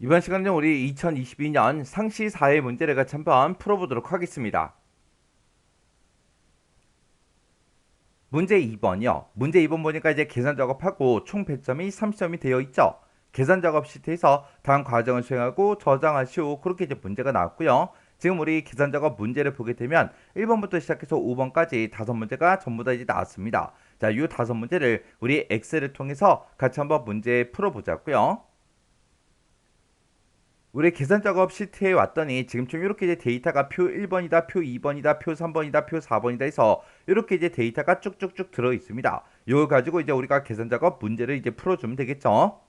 이번 시간에는 우리 2022년 상시 사회 문제를 같이 한번 풀어보도록 하겠습니다. 문제 2번이요. 문제 2번 보니까 이제 계산 작업하고 총 배점이 30점이 되어 있죠. 계산 작업 시트에서 다음 과정을 수행하고 저장하시오. 그렇게 이제 문제가 나왔고요. 지금 우리 계산 작업 문제를 보게 되면 1번부터 시작해서 5번까지 5문제가 전부 다 이제 나왔습니다. 자, 이 5문제를 우리 엑셀을 통해서 같이 한번 문제 풀어보자고요. 우리 계산 작업 시트에 왔더니 지금쯤 이렇게 이제 데이터가 표 1번이다, 표 2번이다, 표 3번이다, 표 4번이다 해서 이렇게 이제 데이터가 쭉쭉쭉 들어 있습니다. 이거 가지고 이제 우리가 계산 작업 문제를 이제 풀어주면 되겠죠.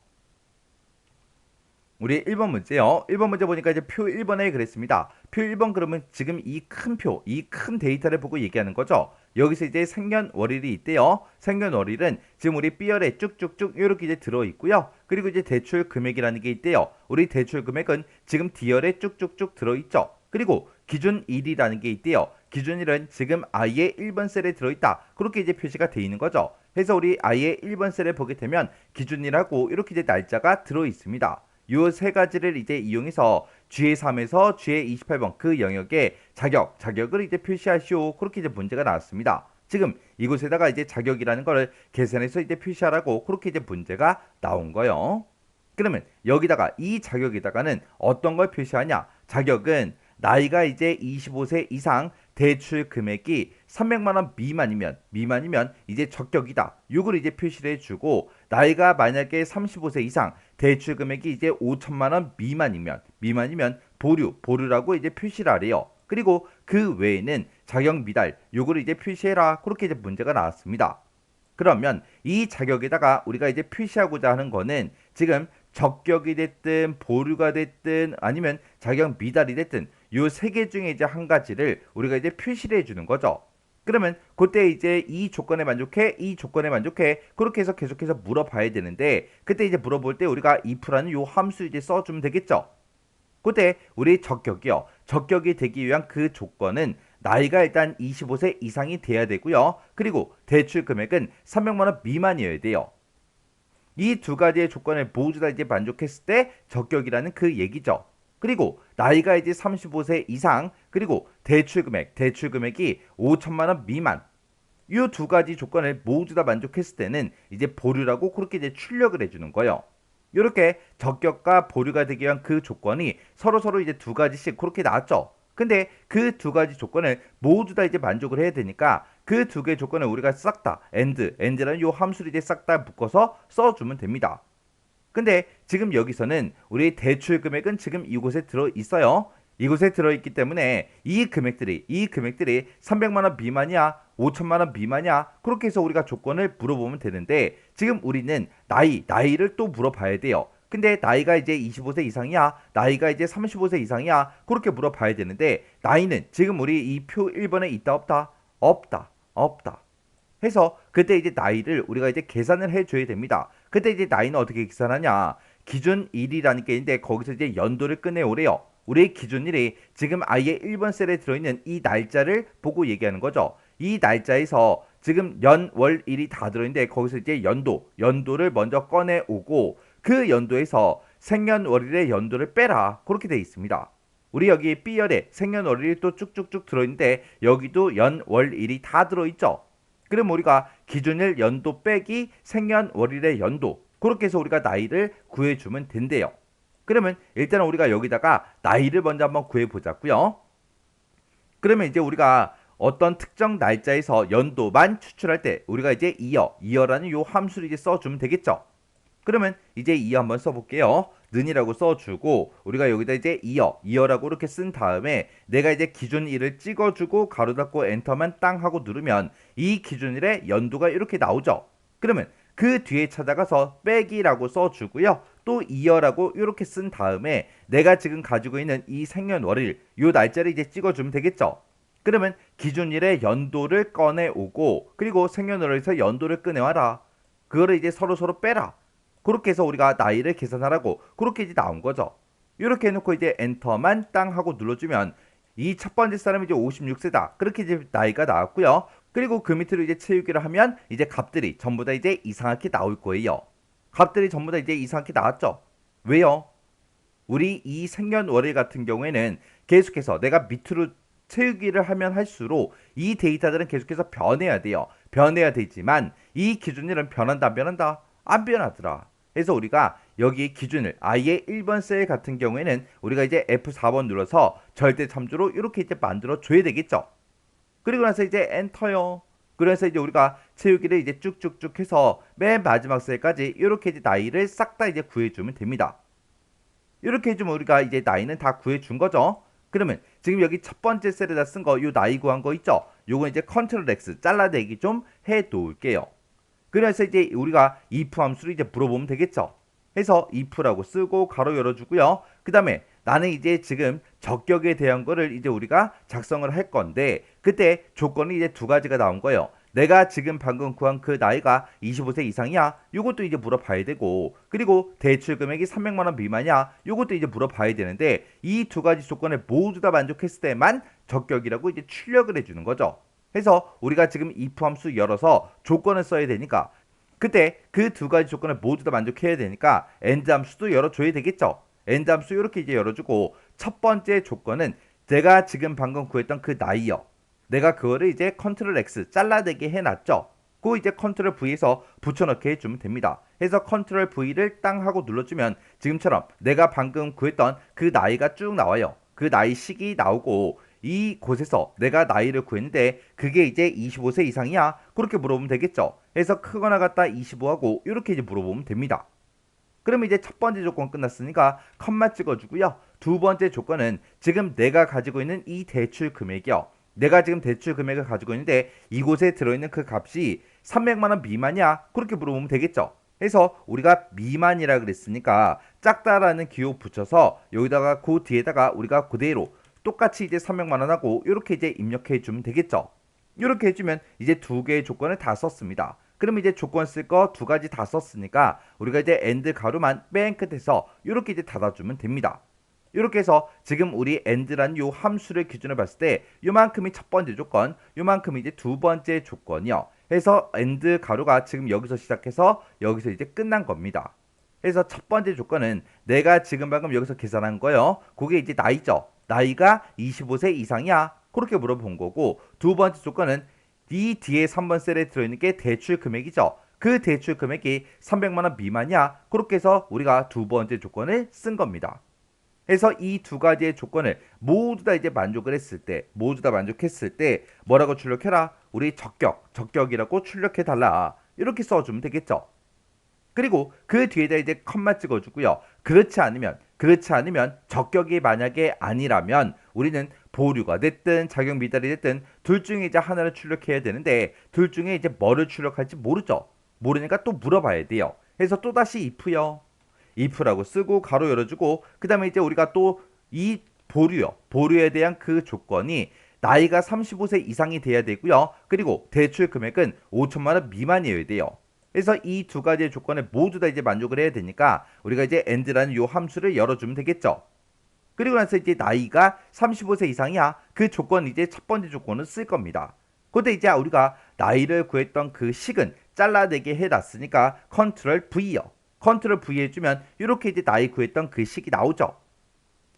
우리 1번 문제요. 1번 문제 보니까 이제 표 1번에 그랬습니다. 표 1번 그러면 지금 이 큰 표, 이 큰 데이터를 보고 얘기하는 거죠. 여기서 이제 생년월일이 있대요. 생년월일은 지금 우리 B열에 쭉쭉쭉 이렇게 이제 들어있고요. 그리고 이제 대출 금액이라는 게 있대요. 우리 대출 금액은 지금 D열에 쭉쭉쭉 들어있죠. 그리고 기준일이라는 게 있대요. 기준일은 지금 아예 1번 셀에 들어있다. 그렇게 이제 표시가 되어 있는 거죠. 그래서 우리 아예 1번 셀에 보게 되면 기준일하고 이렇게 이제 날짜가 들어있습니다. 요 세 가지를 이제 이용해서 GA3에서 GA28번 그 영역에 자격을 이제 표시하시오. 그렇게 이제 문제가 나왔습니다. 지금 이곳에다가 이제 자격이라는 거를 계산해서 이제 표시하라고 그렇게 이제 문제가 나온 거예요. 그러면 여기다가 이 자격에다가는 어떤 걸 표시하냐? 자격은 나이가 이제 25세 이상 대출 금액이 300만 원 미만이면 이제 적격이다. 요걸 이제 표시를 해주고 나이가 만약에 35세 이상 대출 금액이 이제 5천만 원 미만이면 보류라고 이제 표시를 하래요. 그리고 그 외에는 자격 미달 요거를 이제 표시해라. 그렇게 이제 문제가 나왔습니다. 그러면 이 자격에다가 우리가 이제 표시하고자 하는 거는 지금 적격이 됐든 보류가 됐든 아니면 자격 미달이 됐든 요 세 개 중에 이제 한 가지를 우리가 이제 표시를 해주는 거죠. 그러면 그때 이제 이 조건에 만족해, 이 조건에 만족해 그렇게 해서 계속해서 물어봐야 되는데 그때 이제 물어볼 때 우리가 if라는 요 함수 이제 써주면 되겠죠. 그때 우리 적격이요. 적격이 되기 위한 그 조건은 나이가 일단 25세 이상이 돼야 되고요. 그리고 대출 금액은 300만 원 미만이어야 돼요. 이 두 가지의 조건을 모두 다 이제 만족했을 때 적격이라는 그 얘기죠. 그리고 나이가 이제 35세 이상 그리고 대출 금액이 5천만 원 미만 이 두 가지 조건을 모두 다 만족했을 때는 이제 보류라고 그렇게 이제 출력을 해주는 거예요. 이렇게 적격과 보류가 되기 위한 그 조건이 서로 이제 두 가지씩 그렇게 나왔죠. 근데 그 두 가지 조건을 모두 다 이제 만족을 해야 되니까 그 두 개의 조건을 우리가 싹 다 and라는 요 함수를 이제 싹 다 묶어서 써주면 됩니다. 근데 지금 여기서는 우리 대출 금액은 지금 이곳에 들어 있어요. 이곳에 들어있기 때문에 이 금액들이 300만 원 미만이야, 5천만 원 미만이야. 그렇게 해서 우리가 조건을 물어보면 되는데 지금 우리는 나이를 또 물어봐야 돼요. 근데 나이가 이제 25세 이상이야, 나이가 이제 35세 이상이야. 그렇게 물어봐야 되는데 나이는 지금 우리 이 표 1번에 있다 없다? 없다. 해서 그때 이제 나이를 우리가 이제 계산을 해줘야 됩니다. 그때 이제 나이는 어떻게 계산하냐? 기준일이라는 게 있는데 거기서 이제 연도를 꺼내오래요. 우리의 기준일이 지금 아예 1번 셀에 들어있는 이 날짜를 보고 얘기하는 거죠. 이 날짜에서 지금 연, 월, 일이 다 들어있는데 거기서 이제 연도를 먼저 꺼내오고 그 연도에서 생년월일의 연도를 빼라. 그렇게 돼 있습니다. 우리 여기 B열에 생년월일이 또 쭉쭉쭉 들어있는데 여기도 연, 월, 일이 다 들어있죠. 그럼 우리가 기준일 연도 빼기 생년월일의 연도 그렇게 해서 우리가 나이를 구해주면 된대요. 그러면 일단은 우리가 여기다가 나이를 먼저 한번 구해보자고요. 그러면 이제 우리가 어떤 특정 날짜에서 연도만 추출할 때 우리가 이제 이어라는 요 함수를 이제 써주면 되겠죠. 그러면 이제 이어 한번 써볼게요. 는이라고 써주고 우리가 여기다 이제 이어라고 이렇게 쓴 다음에 내가 이제 기준일을 찍어주고 가로 닫고 엔터만 땅 하고 누르면 이 기준일의 연도가 이렇게 나오죠. 그러면 그 뒤에 찾아가서 빼기라고 써주고요. 또 이어라고 이렇게 쓴 다음에 내가 지금 가지고 있는 이 생년월일 요 날짜를 이제 찍어주면 되겠죠. 그러면 기준일의 연도를 꺼내오고 그리고 생년월일에서 연도를 꺼내와라. 그거를 이제 서로 빼라. 그렇게 해서 우리가 나이를 계산하라고 그렇게 이제 나온 거죠. 이렇게 해놓고 이제 엔터만 땅 하고 눌러주면 이 첫 번째 사람이 이제 56세다. 그렇게 이제 나이가 나왔고요. 그리고 그 밑으로 이제 채우기를 하면 이제 값들이 전부 다 이제 이상하게 나올 거예요. 값들이 전부 다 이제 이상하게 나왔죠. 왜요? 우리 이 생년월일 같은 경우에는 계속해서 내가 밑으로 채우기를 하면 할수록 이 데이터들은 계속해서 변해야 돼요. 변해야 되지만 이 기준일은 변한다 안 변한다? 안 변하더라. 그래서 우리가 여기 기준을 아예 1번 셀 같은 경우에는 우리가 이제 F4번 눌러서 절대 참조로 이렇게 이제 만들어 줘야 되겠죠. 그리고 나서 이제 엔터요. 그래서 이제 우리가 채우기를 이제 쭉쭉쭉 해서 맨 마지막 셀까지 이렇게 이제 나이를 싹 다 이제 구해주면 됩니다. 이렇게 해주면 우리가 이제 나이는 다 구해준 거죠. 그러면 지금 여기 첫 번째 셀에다 쓴 거, 요 나이 구한 거 있죠? 요거 이제 컨트롤 X 잘라내기 좀 해 놓을게요. 그래서 이제 우리가 if 함수를 이제 물어보면 되겠죠. 해서 if라고 쓰고 가로 열어주고요. 그 다음에 나는 이제 지금 적격에 대한 거를 이제 우리가 작성을 할 건데 그때 조건이 이제 두 가지가 나온 거예요. 내가 지금 방금 구한 그 나이가 25세 이상이야? 요것도 이제 물어봐야 되고 그리고 대출 금액이 300만 원 미만이야? 요것도 이제 물어봐야 되는데 이 두 가지 조건에 모두 다 만족했을 때만 적격이라고 이제 출력을 해주는 거죠. 해서 우리가 지금 if 함수 열어서 조건을 써야 되니까 그때 그 두 가지 조건을 모두 다 만족해야 되니까 end 함수도 열어줘야 되겠죠. end 함수 이렇게 이제 열어주고 첫 번째 조건은 내가 지금 방금 구했던 그 나이요. 내가 그거를 이제 컨트롤 X 잘라내게 해놨죠. 그 이제 컨트롤 V에서 붙여넣게 해주면 됩니다. 해서 컨트롤 V를 땅 하고 눌러주면 지금처럼 내가 방금 구했던 그 나이가 쭉 나와요. 그 나이 식이 나오고 이 곳에서 내가 나이를 구했는데 그게 이제 25세 이상이야? 그렇게 물어보면 되겠죠. 해서 크거나 같다 25하고 이렇게 이제 물어보면 됩니다. 그러면 이제 첫 번째 조건 끝났으니까 컴마 찍어주고요. 두 번째 조건은 지금 내가 가지고 있는 이 대출 금액이요. 내가 지금 대출 금액을 가지고 있는데 이곳에 들어있는 그 값이 300만 원 미만이야? 그렇게 물어보면 되겠죠. 해서 우리가 미만이라 그랬으니까 작다라는 기호 붙여서 여기다가 그 뒤에다가 우리가 그대로 똑같이 이제 300만 원하고 이렇게 이제 입력해 주면 되겠죠. 이렇게 해주면 이제 두 개의 조건을 다 썼습니다. 그럼 이제 조건 쓸 거 두 가지 다 썼으니까 우리가 이제 end 가로만 맨 끝에서 이렇게 이제 닫아주면 됩니다. 이렇게 해서 지금 우리 end라는 요 함수를 기준으로 봤을 때 요만큼이 첫 번째 조건, 요만큼이 이제 두 번째 조건이요. 해서 end 가로가 지금 여기서 시작해서 여기서 이제 끝난 겁니다. 그래서 첫 번째 조건은 내가 지금 방금 여기서 계산한 거요. 그게 이제 나이죠. 나이가 25세 이상이야? 그렇게 물어본 거고 두 번째 조건은 이 뒤에 3번 셀에 들어있는 게 대출 금액이죠. 그 대출 금액이 300만 원 미만이야? 그렇게 해서 우리가 두 번째 조건을 쓴 겁니다. 해서 이 두 가지의 조건을 모두 다 이제 만족을 했을 때, 모두 다 만족했을 때 뭐라고 출력해라? 우리 적격이라고 출력해달라. 이렇게 써주면 되겠죠. 그리고 그 뒤에다 이제 컴마 찍어주고요. 그렇지 않으면 적격이 만약에 아니라면 우리는 보류가 됐든 자격 미달이 됐든 둘 중에 이제 하나를 출력해야 되는데 둘 중에 이제 뭐를 출력할지 모르죠. 모르니까 또 물어봐야 돼요. 그래서 또 다시 if요. if라고 쓰고 가로 열어주고 그 다음에 이제 우리가 또 이 보류에 대한 그 조건이 나이가 35세 이상이 돼야 되고요. 그리고 대출 금액은 5천만 원 미만이어야 돼요. 그래서 이 두 가지의 조건을 모두 다 이제 만족을 해야 되니까 우리가 이제 end라는 요 함수를 열어주면 되겠죠. 그리고 나서 이제 나이가 35세 이상이야. 그 조건 이제 첫 번째 조건을 쓸 겁니다. 근데 이제 우리가 나이를 구했던 그 식은 잘라내게 해놨으니까 컨트롤 V요. 컨트롤 V 해주면 이렇게 이제 나이 구했던 그 식이 나오죠.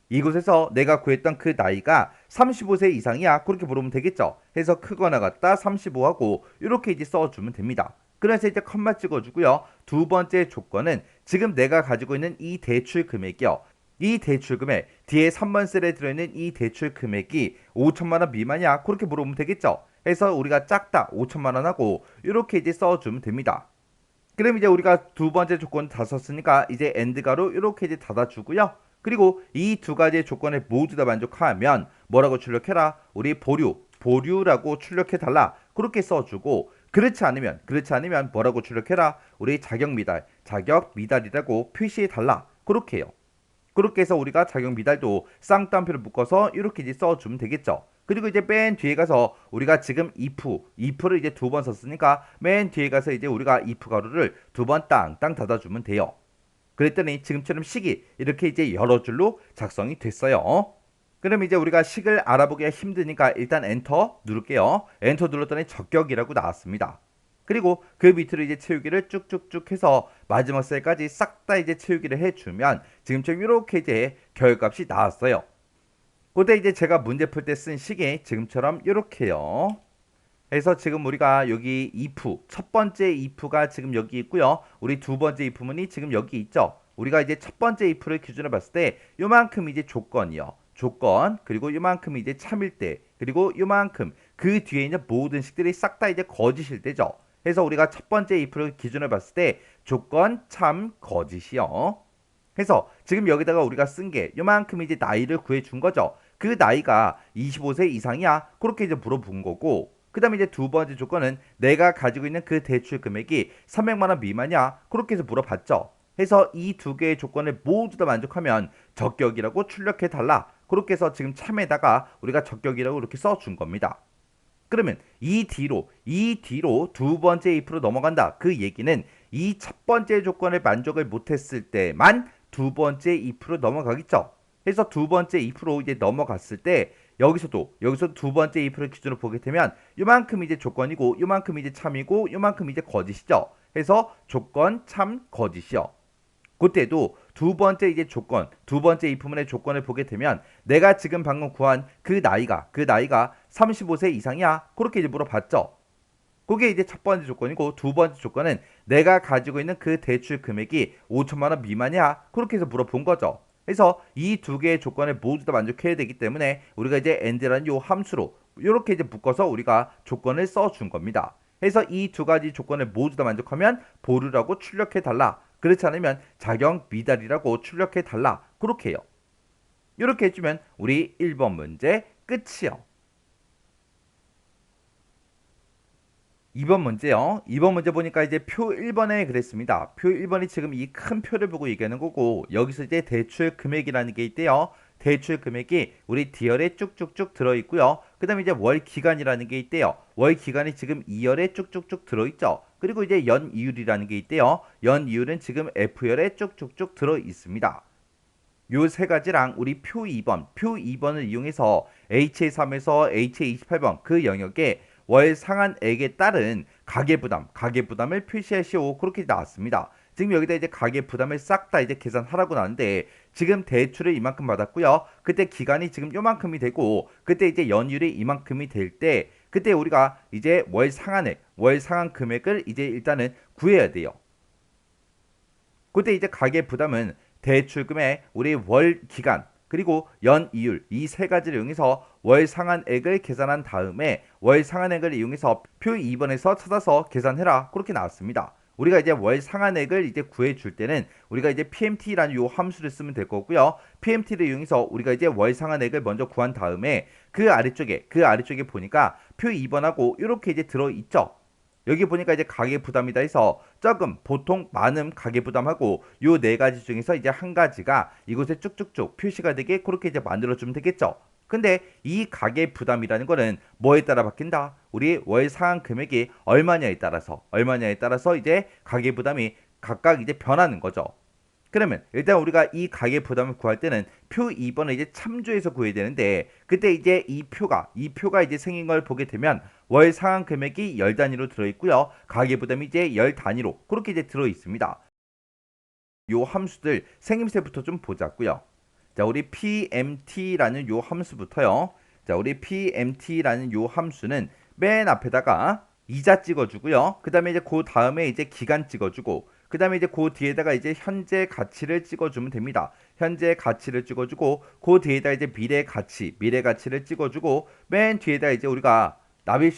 이곳에서 내가 구했던 그 나이가 35세 이상이야. 그렇게 물으면 되겠죠. 해서 크거나 같다 35하고 이렇게 이제 써주면 됩니다. 그래서 이제 컴마 찍어주고요. 두 번째 조건은 지금 내가 가지고 있는 이 대출 금액이요. 이 대출 금액 뒤에 3번 셀에 들어있는 이 대출 금액이 5천만 원 미만이야. 그렇게 물으면 되겠죠. 해서 우리가 작다 5천만 원 하고 이렇게 이제 써주면 됩니다. 그럼 이제 우리가 두 번째 조건 다 썼으니까 이제 엔드가로 이렇게 이제 닫아주고요. 그리고 이 두 가지의 조건에 모두 다 만족하면 뭐라고 출력해라? 우리 보류라고 출력해달라. 그렇게 써주고 그렇지 않으면 뭐라고 출력해라? 우리 자격 미달이라고 표시해달라. 그렇게 해요. 그렇게 해서 우리가 자격 미달도 쌍따옴표를 묶어서 이렇게 이제 써주면 되겠죠. 그리고 이제 맨 뒤에 가서 우리가 지금 if를 이제 두 번 썼으니까 맨 뒤에 가서 이제 우리가 if 가로를 두 번 땅땅 닫아주면 돼요. 그랬더니 지금처럼 식이 이렇게 이제 여러 줄로 작성이 됐어요. 그럼 이제 우리가 식을 알아보기가 힘드니까 일단 엔터 누를게요. 엔터 눌렀더니 적격이라고 나왔습니다. 그리고 그 밑으로 이제 채우기를 쭉쭉쭉 해서 마지막 셀까지 싹 다 이제 채우기를 해주면 지금처럼 이렇게 이제 결값이 나왔어요. 그때 이제 제가 문제 풀 때 쓴 식이 지금처럼 이렇게요. 그래서 지금 우리가 여기 if 첫 번째 if가 지금 여기 있고요. 우리 두 번째 if문이 지금 여기 있죠. 우리가 이제 첫 번째 if를 기준으로 봤을 때 요만큼 이제 조건이요. 조건 그리고 요만큼 이제 참일 때 그리고 요만큼 그 뒤에 있는 모든 식들이 싹 다 이제 거짓일 때죠. 그래서 우리가 첫 번째 if를 기준으로 봤을 때 조건 참 거짓이요. 그래서 지금 여기다가 우리가 쓴 게 요만큼 이제 나이를 구해준 거죠. 그 나이가 25세 이상이야. 그렇게 이제 물어본 거고. 그 다음에 이제 두 번째 조건은 내가 가지고 있는 그 대출 금액이 300만 원 미만이야. 그렇게 해서 물어봤죠. 해서 이 두 개의 조건을 모두 다 만족하면 적격이라고 출력해 달라. 그렇게 해서 지금 참에다가 우리가 적격이라고 이렇게 써준 겁니다. 그러면 이 뒤로 두 번째 if로 넘어간다. 그 얘기는 이 첫 번째 조건을 만족을 못했을 때만 두 번째 if로 넘어가겠죠. 그래서 두 번째 if로 이제 넘어갔을 때 여기서 두 번째 if를 기준으로 보게 되면 요만큼 이제 조건이고 요만큼 이제 참이고 요만큼 이제 거짓이죠. 그래서 조건 참 거짓이요. 그때도 두 번째 이제 조건, 두 번째 if문의 조건을 보게 되면 내가 지금 방금 구한 그 나이가 35세 이상이야. 그렇게 이제 물어봤죠. 그게 이제 첫 번째 조건이고 두 번째 조건은 내가 가지고 있는 그 대출 금액이 5천만 원 미만이야. 그렇게 해서 물어본 거죠. 그래서 이 두 개의 조건을 모두 다 만족해야 되기 때문에 우리가 이제 and라는 요 함수로 이렇게 이제 묶어서 우리가 조건을 써준 겁니다. 그래서 이 두 가지 조건을 모두 다 만족하면 보류라고 출력해 달라. 그렇지 않으면 자격 미달이라고 출력해 달라. 그렇게 해요. 이렇게 해주면 우리 1번 문제 끝이요. 2번 문제요. 2번 문제 보니까 이제 표 1번에 그랬습니다. 표 1번이 지금 이 큰 표를 보고 얘기하는 거고 여기서 이제 대출 금액이라는 게 있대요. 대출 금액이 우리 디열에 쭉쭉쭉 들어있고요. 그 다음에 이제 월 기간이라는 게 있대요. 월 기간이 지금 2열에 쭉쭉쭉 들어있죠. 그리고 이제 연 이율이라는 게 있대요. 연 이율은 지금 F열에 쭉쭉쭉 들어있습니다. 요 세 가지랑 우리 표 2번을 이용해서 HA3에서 HA28번 그 영역에 월 상한액에 따른 가계부담을 표시하시오. 그렇게 나왔습니다. 지금 여기다 이제 가계부담을 싹 다 이제 계산하라고 나왔는데 지금 대출을 이만큼 받았고요. 그때 기간이 지금 요만큼이 되고 그때 이제 연율이 이만큼이 될 때 그때 우리가 이제 월 상한 금액을 이제 일단은 구해야 돼요. 그때 이제 가계부담은 대출금의 우리 월 기간 그리고 연 이율 이 세 가지를 이용해서 월 상한액을 계산한 다음에 월 상한액을 이용해서 표 2번에서 찾아서 계산해라. 그렇게 나왔습니다. 우리가 이제 월 상한액을 이제 구해 줄 때는 우리가 이제 PMT라는 요 함수를 쓰면 될 거고요. PMT를 이용해서 우리가 이제 월 상한액을 먼저 구한 다음에 그 아래쪽에 보니까 표 2번하고 이렇게 이제 들어 있죠. 여기 보니까 이제 가계부담이다 해서 조금 보통 많은 가계부담하고 요 네 가지 중에서 이제 한 가지가 이곳에 쭉쭉쭉 표시가 되게 그렇게 이제 만들어주면 되겠죠. 근데 이 가계부담이라는 거는 뭐에 따라 바뀐다? 우리 월 상한 금액이 얼마냐에 따라서 이제 가계부담이 각각 이제 변하는 거죠. 그러면 일단 우리가 이 가계부담을 구할 때는 표 2번을 이제 참조해서 구해야 되는데 그때 이제 이 표가 이제 생긴 걸 보게 되면 월 상한 금액이 열 단위로 들어있고요. 가계부담이 이제 열 단위로 그렇게 이제 들어있습니다. 요 함수들 생김새부터 좀 보자고요. 자, 우리 PMT라는 요 함수부터요. 자, 우리 PMT라는 요 함수는 맨 앞에다가 이자 찍어주고요. 그 다음에 이제 그 다음에 이제 기간 찍어주고 그 다음에 이제 그 뒤에다가 이제 현재 가치를 찍어주면 됩니다. 현재 가치를 찍어주고 그 뒤에다 이제 미래 가치를 찍어주고 맨 뒤에다 이제 우리가 납입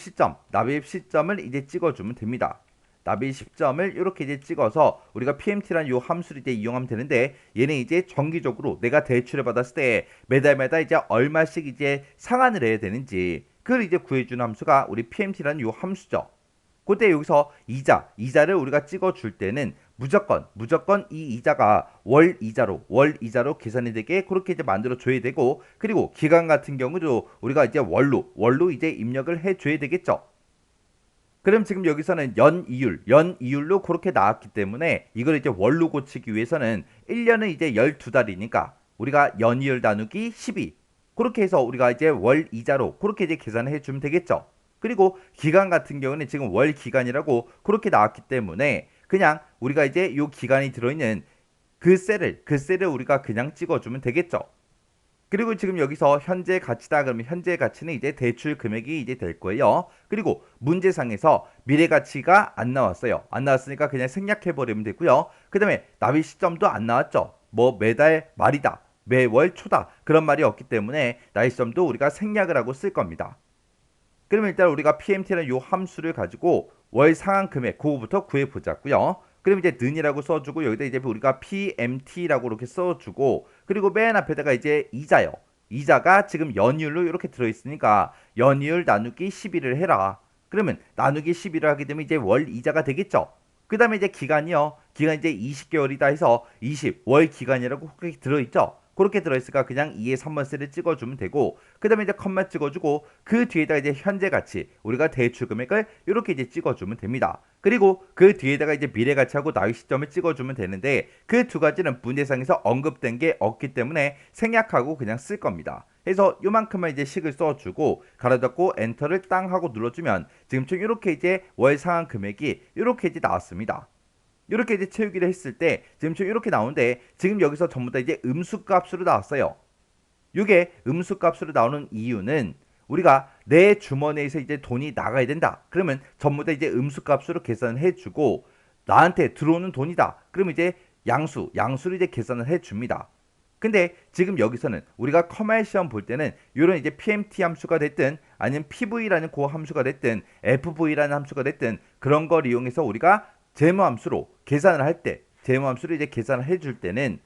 시점을 이제 찍어주면 됩니다. 납입 시점을 이렇게 이제 찍어서 우리가 PMT라는 요 함수를 이제 이용하면 되는데 얘는 이제 정기적으로 내가 대출을 받았을 때 매달마다 이제 얼마씩 이제 상환을 해야 되는지 그걸 이제 구해주는 함수가 우리 PMT라는 요 함수죠. 그때 여기서 이자를 우리가 찍어줄 때는 무조건 이 이자가 월 이자로 계산이 되게 그렇게 이제 만들어 줘야 되고 그리고 기간 같은 경우도 우리가 이제 월로 이제 입력을 해 줘야 되겠죠. 그럼 지금 여기서는 연 이율로 그렇게 나왔기 때문에 이걸 이제 월로 고치기 위해서는 1년은 이제 12달이니까 우리가 연이율 나누기 12 그렇게 해서 우리가 이제 월 이자로 그렇게 이제 계산을 해주면 되겠죠. 그리고 기간 같은 경우는 지금 월 기간이라고 그렇게 나왔기 때문에 그냥 우리가 이제 요 기간이 들어있는 그 셀을 우리가 그냥 찍어주면 되겠죠. 그리고 지금 여기서 현재 가치다 그러면 현재 가치는 이제 대출 금액이 이제 될 거예요. 그리고 문제상에서 미래 가치가 안 나왔어요. 안 나왔으니까 그냥 생략해 버리면 되고요. 그다음에 납입 시점도 안 나왔죠. 뭐 매달 말이다, 매월 초다 그런 말이 없기 때문에 납입 시점도 우리가 생략을 하고 쓸 겁니다. 그러면 일단 우리가 PMT라는 요 함수를 가지고 월 상한 금액 그거부터 구해 보자고요. 그럼 이제 는이라고 써주고 여기다 이제 우리가 PMT라고 이렇게 써주고 그리고 맨 앞에다가 이제 이자요. 이자가 지금 연이율로 이렇게 들어있으니까 연이율 나누기 12를 해라. 그러면 나누기 12를 하게 되면 이제 월 이자가 되겠죠. 그 다음에 이제 기간이요. 기간 이제 20개월이다 해서 20월 기간이라고 그렇게 들어있죠. 그렇게 들어있으니까 그냥 2의 3번 셀을 찍어주면 되고 그 다음에 이제 컴마 찍어주고 그 뒤에다가 이제 현재 가치 우리가 대출 금액을 이렇게 이제 찍어주면 됩니다. 그리고 그 뒤에다가 이제 미래 가치하고 납입 시점을 찍어주면 되는데 그 두 가지는 문제상에서 언급된 게 없기 때문에 생략하고 그냥 쓸 겁니다. 그래서 요만큼만 이제 식을 써주고 가로 닫고 엔터를 땅 하고 눌러주면 지금처럼 이렇게 이제 월 상한 금액이 이렇게 이제 나왔습니다. 이렇게 이제 채우기를 했을 때 지금처럼 이렇게 나오는데 지금 여기서 전부 다 이제 음수값으로 나왔어요. 이게 음수값으로 나오는 이유는 우리가 내 주머니에서 이제 돈이 나가야 된다. 그러면 전부 다 이제 음수값으로 계산을 해주고 나한테 들어오는 돈이다. 그러면 이제 양수를 이제 계산을 해줍니다. 근데 지금 여기서는 우리가 커말 시험 볼 때는 이런 이제 PMT 함수가 됐든 아니면 PV라는 그 함수가 됐든 FV라는 함수가 됐든 그런 걸 이용해서 우리가 재무함수로 계산을 할 때 재무함수로 이제 계산을 해줄 때는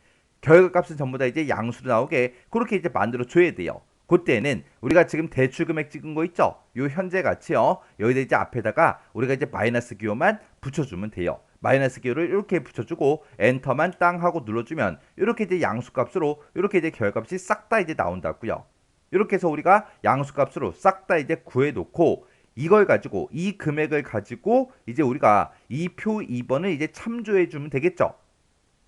결과값은 전부 다 이제 양수로 나오게 그렇게 이제 만들어 줘야 돼요. 그때는 우리가 지금 대출 금액 찍은 거 있죠? 요 현재 가치요. 여기다 이제 앞에다가 우리가 이제 마이너스 기호만 붙여주면 돼요. 마이너스 기호를 이렇게 붙여주고 엔터만 땅 하고 눌러주면 이렇게 이제 양수값으로 이렇게 이제 결과값이 싹 다 이제 나온다고요. 이렇게 해서 우리가 양수값으로 싹 다 이제 구해놓고 이걸 가지고 이 금액을 가지고 이제 우리가 이 표 2번을 이제 참조해 주면 되겠죠.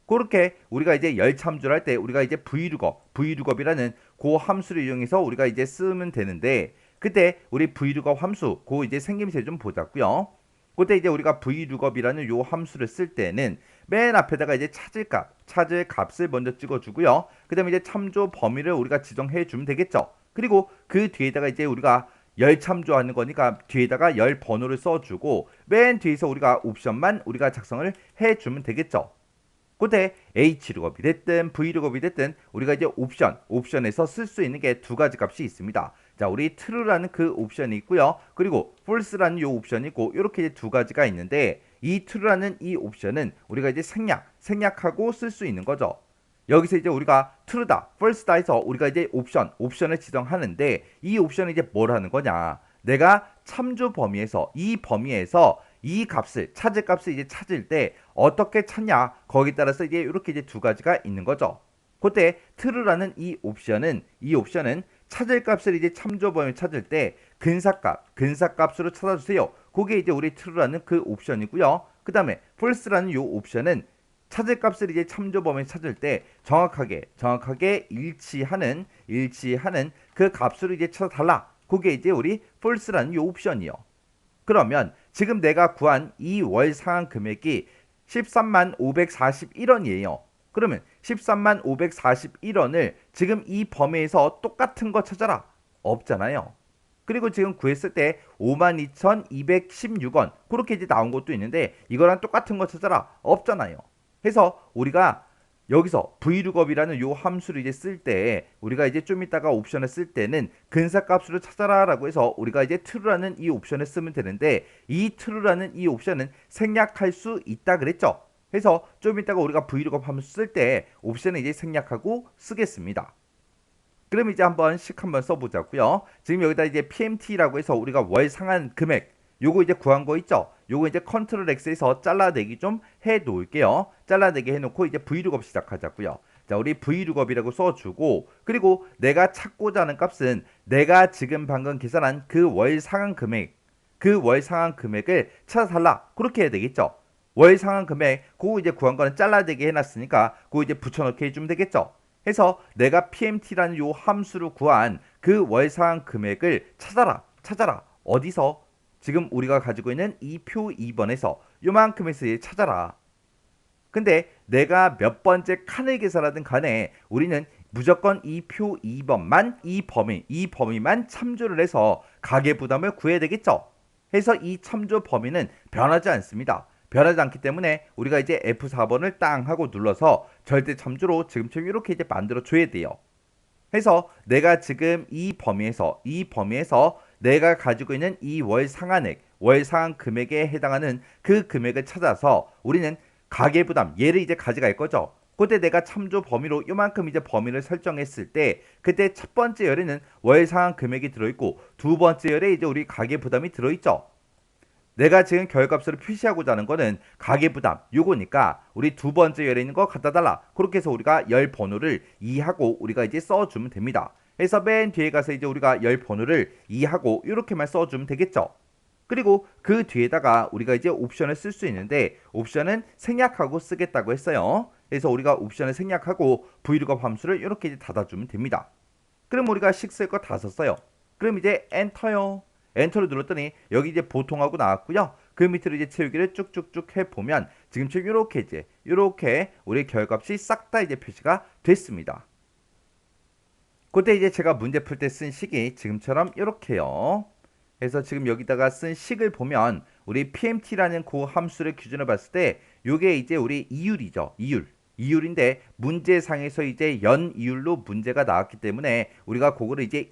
그렇게 우리가 이제 열 참조를 할 때 우리가 이제 Vlookup, Vlookup이라는 그 함수를 이용해서 우리가 이제 쓰면 되는데 그때 우리 Vlookup 함수 그 이제 생김새 좀 보자고요. 그때 이제 우리가 Vlookup이라는 요 함수를 쓸 때는 맨 앞에다가 이제 찾을 값을 먼저 찍어주고요. 그 다음에 이제 참조 범위를 우리가 지정해 주면 되겠죠. 그리고 그 뒤에다가 이제 우리가 열 참조하는 거니까 뒤에다가 열 번호를 써주고 맨 뒤에서 우리가 옵션만 우리가 작성을 해주면 되겠죠. 그때 H룩업이 됐든 V룩업이 됐든 우리가 이제 옵션에서 쓸 수 있는 게 두 가지 값이 있습니다. 자, 우리 true라는 그 옵션이 있고요. 그리고 false라는 요 옵션이 있고 이렇게 이제 두 가지가 있는데 이 true라는 이 옵션은 우리가 이제 생략하고 쓸 수 있는 거죠. 여기서 이제 우리가 true다, false다 해서 우리가 이제 옵션을 지정하는데 이 옵션은 이제 뭘 하는 거냐? 내가 참조 범위에서 이 범위에서 이 값을 찾을 값을 이제 찾을 때 어떻게 찾냐 거기에 따라서 이제 이렇게 이제 두 가지가 있는 거죠. 그때 true라는 이 옵션은 찾을 값을 이제 참조 범위 찾을 때 근사값으로 찾아주세요. 그게 이제 우리 true라는 그 옵션이고요. 그 다음에 false라는 이 옵션은 찾을 값을 이제 참조 범위 찾을 때 정확하게 일치하는 그 값으로 이제 찾아달라. 그게 이제 우리 false라는 이 옵션이요. 그러면 지금 내가 구한 이 월 상한 금액이 13만 541원이에요. 그러면 13만 541원을 지금 이 범위에서 똑같은 거 찾아라. 없잖아요. 그리고 지금 구했을 때 52,216원 그렇게 이제 나온 것도 있는데 이거랑 똑같은 거 찾아라. 없잖아요. 해서 우리가 여기서 Vlookup이라는 요 함수를 이제 쓸 때 우리가 이제 좀 이따가 옵션을 쓸 때는 근사값으로 찾아라라고 해서 우리가 이제 true라는 이 옵션을 쓰면 되는데 이 true라는 이 옵션은 생략할 수 있다 그랬죠. 그래서 좀 이따가 우리가 Vlookup 함수 쓸 때 옵션을 이제 생략하고 쓰겠습니다. 그럼 이제 한번 써보자고요. 지금 여기다 이제 PMT라고 해서 우리가 월 상한 금액 요거 이제 구한 거 있죠? 요거 이제 컨트롤 X에서 잘라내기 좀 해 놓을게요. 잘라내기 해놓고 이제 Vlookup 시작하자고요. 자, 우리 Vlookup이라고 써주고 그리고 내가 찾고자 하는 값은 내가 지금 방금 계산한 그 월 상한 금액을 찾아달라. 그렇게 해야 되겠죠? 월 상한 금액 그거 이제 구한 거는 잘라내기 해놨으니까 그거 이제 붙여넣기 해주면 되겠죠? 해서 내가 PMT라는 요 함수로 구한 그 월 상한 금액을 찾아라. 어디서? 지금 우리가 가지고 있는 이 표 2번에서 요만큼에서 찾아라. 근데 내가 몇 번째 칸을 계산하든 간에 우리는 무조건 이 표 2번만 이 범위만 참조를 해서 가계부담을 구해야 되겠죠. 해서 이 참조 범위는 변하지 않습니다. 변하지 않기 때문에 우리가 이제 F4번을 땅 하고 눌러서 절대 참조로 지금처럼 이렇게 이제 만들어 줘야 돼요. 해서 내가 지금 이 범위에서 내가 가지고 있는 이 월 상한액, 월 상한 금액에 해당하는 그 금액을 찾아서 우리는 가계부담 얘를 이제 가져갈 거죠. 그때 내가 참조 범위로 요만큼 이제 범위를 설정했을 때 그때 첫 번째 열에는 월 상한 금액이 들어있고 두 번째 열에 이제 우리 가계부담이 들어있죠. 내가 지금 결값으로 표시하고자 하는 거는 가계부담 요거니까 우리 두 번째 열에 있는 거 갖다 달라. 그렇게 해서 우리가 열 번호를 2하고 우리가 이제 써주면 됩니다. 그래서 맨 뒤에 가서 이제 우리가 열 번호를 2하고 이렇게만 써주면 되겠죠. 그리고 그 뒤에다가 우리가 이제 옵션을 쓸 수 있는데 옵션은 생략하고 쓰겠다고 했어요. 그래서 우리가 옵션을 생략하고 브이로그 함수를 이렇게 이제 닫아주면 됩니다. 그럼 우리가 식 쓸 거 다 썼어요. 그럼 이제 엔터요. 엔터를 눌렀더니 여기 이제 보통하고 나왔고요. 그 밑으로 이제 채우기를 쭉쭉쭉 해보면 지금처럼 이렇게 우리 결값이 싹 다 이제 표시가 됐습니다. 그때 이제 제가 문제 풀 때 쓴 식이 지금처럼 이렇게요. 그래서 지금 여기다가 쓴 식을 보면 우리 PMT라는 그 함수를 기준으로 봤을 때 요게 이제 우리 이율이죠. 이율인데 문제상에서 이제 연이율로 문제가 나왔기 때문에 우리가 그거를 이제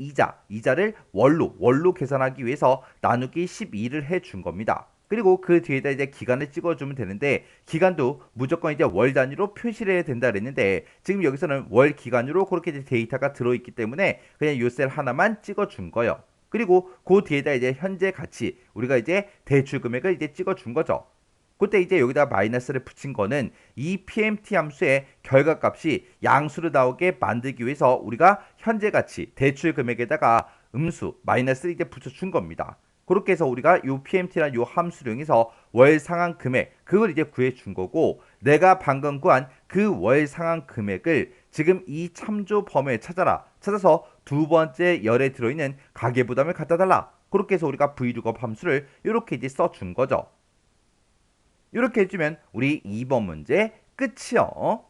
이자를 월로 계산하기 위해서 나누기 12를 해준 겁니다. 그리고 그 뒤에다 이제 기간을 찍어주면 되는데 기간도 무조건 이제 월 단위로 표시를 해야 된다 그랬는데 지금 여기서는 월 기간으로 그렇게 이제 데이터가 들어있기 때문에 그냥 요 셀 하나만 찍어준 거예요. 그리고 그 뒤에다 이제 현재 가치 우리가 이제 대출 금액을 이제 찍어준 거죠. 그때 이제 여기다 마이너스를 붙인 거는 이 PMT 함수의 결과값이 양수로 나오게 만들기 위해서 우리가 현재 가치 대출 금액에다가 음수 마이너스를 이제 붙여준 겁니다. 그렇게 해서 우리가 요 PMT라는 요 함수를 이용해서 월 상한 금액 그걸 이제 구해준 거고 내가 방금 구한 그 월 상한 금액을 지금 이 참조 범위에 찾아서 두 번째 열에 들어있는 가계부담을 갖다 달라. 그렇게 해서 우리가 브이룩업 함수를 이렇게 이제 써준 거죠. 이렇게 해주면 우리 2번 문제 끝이요.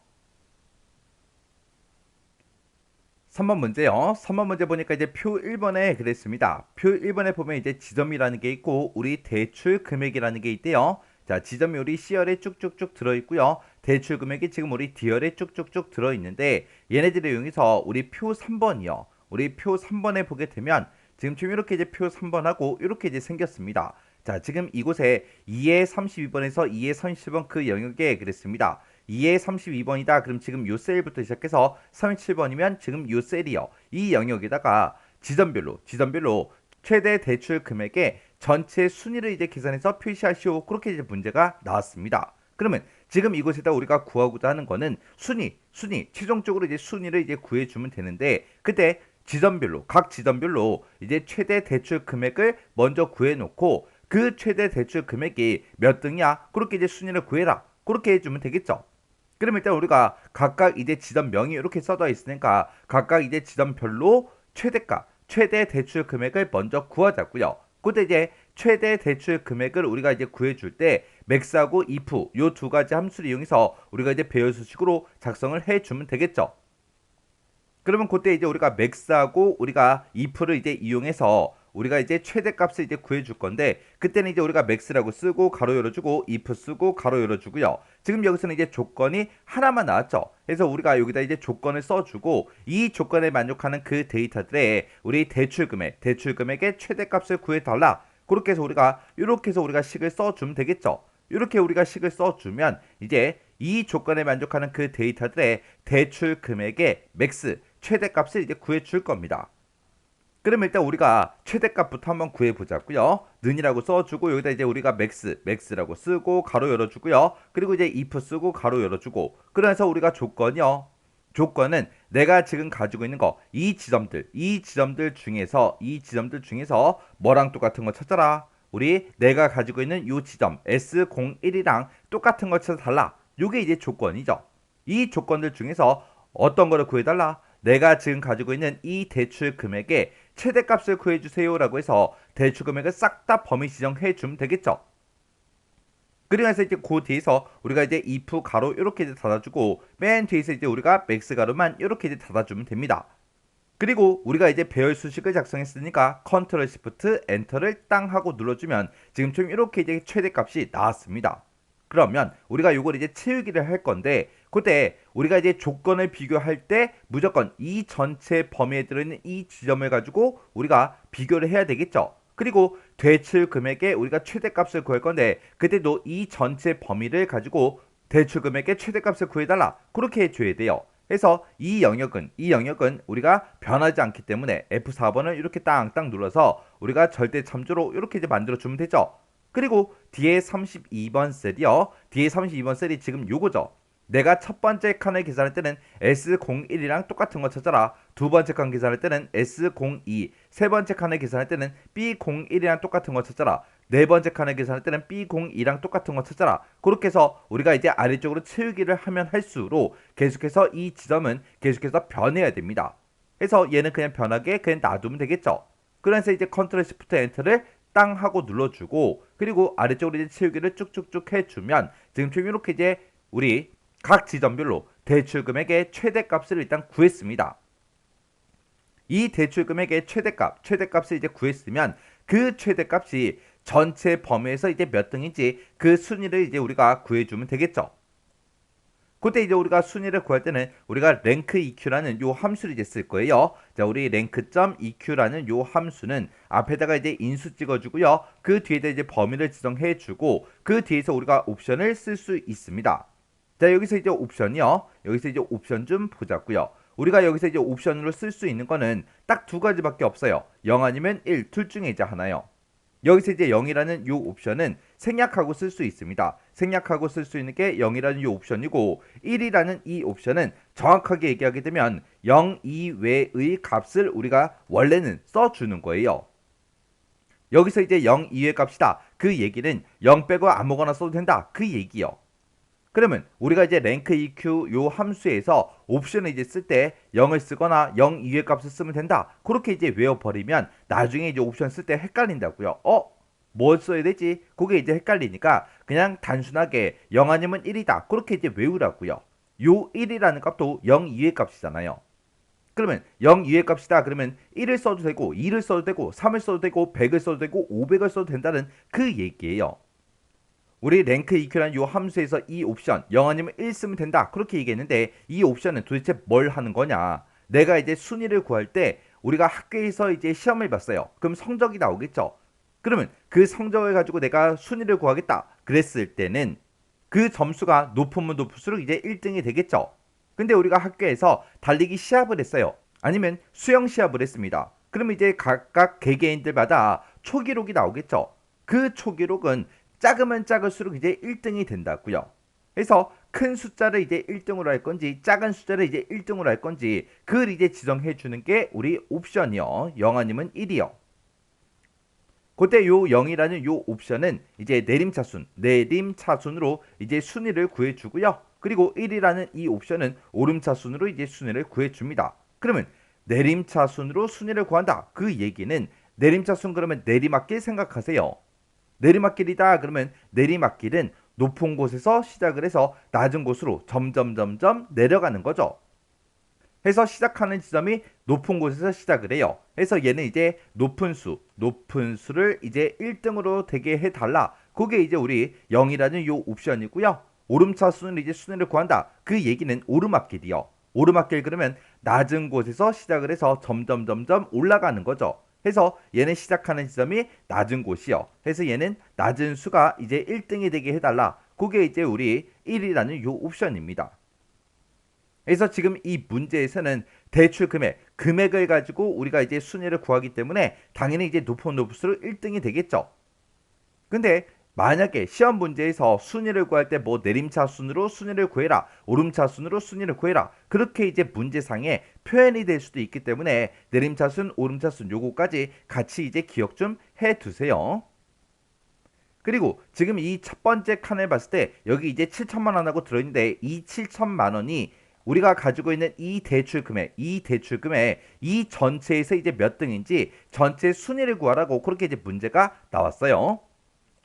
3번 문제요. 3번 문제 보니까 이제 표 1번에 그랬습니다. 표 1번에 보면 이제 지점이라는 게 있고 우리 대출 금액이라는 게 있대요. 자, 지점이 우리 C열에 쭉쭉쭉 들어있고요. 대출 금액이 지금 우리 D열에 쭉쭉쭉 들어있는데 얘네들을 이용해서 우리 표 3번이요. 우리 표 3번에 보게 되면 지금 이렇게 이제 표 3번하고 이렇게 이제 생겼습니다. 자, 지금 이곳에 2의 32번에서 2의 30번 그 영역에 그랬습니다. 2의 32번이다. 그럼 지금 요 셀부터 시작해서 37번이면 지금 요 셀이요. 이 영역에다가 지점별로 최대 대출 금액의 전체 순위를 이제 계산해서 표시하시오. 그렇게 이제 문제가 나왔습니다. 그러면 지금 이곳에다 우리가 구하고자 하는 거는 순위, 최종적으로 이제 순위를 이제 구해주면 되는데 그때 각 지점별로 이제 최대 대출 금액을 먼저 구해놓고 그 최대 대출 금액이 몇 등이야? 그렇게 이제 순위를 구해라. 그렇게 해주면 되겠죠. 그럼 일단 우리가 각각 이제 지점명이 이렇게 써져 있으니까 각각 이제 지점별로 최대 대출 금액을 먼저 구하자고요. 그때 이제 최대 대출 금액을 우리가 이제 구해줄 때 맥스하고 if 요 두 가지 함수를 이용해서 우리가 이제 배열수식으로 작성을 해주면 되겠죠. 그러면 그때 이제 우리가 맥스하고 우리가 if를 이제 이용해서 우리가 이제 최대값을 이제 구해줄 건데 그때는 이제 우리가 맥스라고 쓰고 가로 열어주고 if 쓰고 가로 열어주고요. 지금 여기서는 이제 조건이 하나만 나왔죠. 그래서 우리가 여기다 이제 조건을 써주고 이 조건에 만족하는 그 데이터들의 우리 대출 금액의 최대값을 구해달라. 그렇게 해서 우리가 식을 써주면 되겠죠. 이렇게 우리가 식을 써주면 이제 이 조건에 만족하는 그 데이터들의 대출 금액의 맥스 최대값을 이제 구해줄 겁니다. 그럼 일단 우리가 최대값부터 한번 구해보자고요. 는이라고 써주고 여기다 이제 우리가 맥스라고 쓰고 가로 열어주고요. 그리고 이제 if 쓰고 가로 열어주고 그래서 우리가 조건은 내가 지금 가지고 있는 거 이 지점들 중에서 뭐랑 똑같은 거 찾아라. 우리 내가 가지고 있는 이 지점 S01이랑 똑같은 거 찾아달라. 요게 이제 조건이죠. 이 조건들 중에서 어떤 거를 구해달라. 내가 지금 가지고 있는 이 대출 금액의 최대값을 구해주세요 라고 해서 대출 금액을 싹 다 범위 지정해 주면 되겠죠. 그러면서 이제 그 뒤에서 우리가 이제 if 가로 이렇게 이제 닫아주고 맨 뒤에서 이제 우리가 max 가로만 이렇게 이제 닫아주면 됩니다. 그리고 우리가 이제 배열 수식을 작성했으니까 컨트롤 시프트 엔터를 땅 하고 눌러주면 지금처럼 이렇게 이제 최대값이 나왔습니다. 그러면 우리가 이걸 이제 채우기를 할 건데 그때 우리가 이제 조건을 비교할 때 무조건 이 전체 범위에 들어있는 이 지점을 가지고 우리가 비교를 해야 되겠죠. 그리고 대출 금액의 우리가 최대값을 구할 건데 그때도 이 전체 범위를 가지고 대출 금액의 최대값을 구해달라 그렇게 해줘야 돼요. 그래서 이 영역은 우리가 변하지 않기 때문에 F4번을 이렇게 땅땅 눌러서 우리가 절대 참조로 이렇게 이제 만들어 주면 되죠. 그리고 뒤에 32번 셀이요. 뒤에 32번 셀이 지금 요거죠. 내가 첫 번째 칸을 계산할 때는 S01이랑 똑같은 거 찾아라. 두 번째 칸 계산할 때는 S02, 세 번째 칸을 계산할 때는 B01이랑 똑같은 거 찾아라. 네 번째 칸을 계산할 때는 B02랑 똑같은 거 찾아라. 그렇게 해서 우리가 이제 아래쪽으로 채우기를 하면 할수록 계속해서 이 지점은 계속해서 변해야 됩니다. 그래서 얘는 그냥 변하게 그냥 놔두면 되겠죠. 그래서 이제 컨트롤 시프트 엔터를 땅 하고 눌러주고 그리고 아래쪽으로 이제 채우기를 쭉쭉쭉 해주면 지금처럼 이렇게 이제 우리 각 지점별로 대출 금액의 최대값을 일단 구했습니다. 이 대출 금액의 최대값을 이제 구했으면 그 최대값이 전체 범위에서 이제 몇 등인지 그 순위를 이제 우리가 구해주면 되겠죠. 그때 이제 우리가 순위를 구할 때는 우리가 랭크 EQ라는 요 함수를 이제 쓸 거예요. 자, 우리 랭크.EQ라는 요 함수는 앞에다가 이제 인수 찍어주고요. 그 뒤에다 이제 범위를 지정해주고 그 뒤에서 우리가 옵션을 쓸 수 있습니다. 자, 여기서 이제 옵션이요. 여기서 이제 옵션 좀 보자고요. 우리가 여기서 이제 옵션으로 쓸 수 있는 거는 딱 두 가지밖에 없어요. 0 아니면 1, 둘 중에 이제 하나요. 여기서 이제 0이라는 요 옵션은 생략하고 쓸 수 있습니다. 생략하고 쓸 수 있는 게 0이라는 요 옵션이고 1이라는 이 옵션은 정확하게 얘기하게 되면 0 이외의 값을 우리가 원래는 써주는 거예요. 여기서 이제 0 이외의 값이다. 그 얘기는 0 빼고 아무거나 써도 된다. 그 얘기요. 그러면 우리가 이제 랭크 EQ 요 함수에서 옵션을 이제 쓸 때 0을 쓰거나 0 이외의 값을 쓰면 된다. 그렇게 이제 외워버리면 나중에 이제 옵션 쓸 때 헷갈린다고요. 뭘 써야 되지? 그게 이제 헷갈리니까 그냥 단순하게 0 아니면 1이다. 그렇게 이제 외우라고요. 요 1이라는 값도 0 이외의 값이잖아요. 그러면 0 이외의 값이다. 그러면 1을 써도 되고 2를 써도 되고 3을 써도 되고 100을 써도 되고 500을 써도 된다는 그 얘기예요. 우리 랭크 EQ라는 요 함수에서 이 옵션 0 아니면 1 쓰면 된다 그렇게 얘기했는데 이 옵션은 도대체 뭘 하는 거냐. 내가 이제 순위를 구할 때 우리가 학교에서 이제 시험을 봤어요. 그럼 성적이 나오겠죠. 그러면 그 성적을 가지고 내가 순위를 구하겠다 그랬을 때는 그 점수가 높으면 높을수록 이제 1등이 되겠죠. 근데 우리가 학교에서 달리기 시합을 했어요. 아니면 수영 시합을 했습니다. 그러면 이제 각각 개개인들마다 초기록이 나오겠죠. 그 초기록은 작으면 작을수록 이제 1등이 된다고요. 그래서 큰 숫자를 이제 1등으로 할 건지 작은 숫자를 이제 1등으로 할 건지 그걸 이제 지정해 주는 게 우리 옵션이요. 0 아니면 1이요. 그때 요 0이라는 요 옵션은 이제 내림차순으로 이제 순위를 구해 주고요. 그리고 1이라는 이 옵션은 오름차순으로 이제 순위를 구해 줍니다. 그러면 내림차순으로 순위를 구한다. 그 얘기는 내림차순 그러면 내리막길 생각하세요. 내리막길이다 그러면 내리막길은 높은 곳에서 시작을 해서 낮은 곳으로 점점 내려가는 거죠. 해서 시작하는 지점이 높은 곳에서 시작을 해요. 해서 얘는 이제 높은 수를 이제 1등으로 되게 해달라. 그게 이제 우리 0이라는 요 옵션이고요. 오름차순은 이제 순위를 구한다. 그 얘기는 오르막길이요. 오르막길 그러면 낮은 곳에서 시작을 해서 점점 올라가는 거죠. 해서 얘는 시작하는 지점이 낮은 곳이요. 해서 얘는 낮은 수가 이제 1등이 되게 해달라. 그게 이제 우리 1이라는 요 옵션입니다. 그래서 지금 이 문제에서는 대출 금액을 가지고 우리가 이제 순위를 구하기 때문에 당연히 이제 높을수록 1등이 되겠죠. 근데 만약에 시험 문제에서 순위를 구할 때 뭐 내림차순으로 순위를 구해라, 오름차순으로 순위를 구해라 그렇게 이제 문제상에 표현이 될 수도 있기 때문에 내림차순, 오름차순 요거까지 같이 이제 기억 좀 해두세요. 그리고 지금 이 첫 번째 칸을 봤을 때 여기 이제 7천만 원하고 들어있는데 이 7천만 원이 우리가 가지고 있는 이 대출 금액, 이 전체에서 이제 몇 등인지 전체 순위를 구하라고 그렇게 이제 문제가 나왔어요.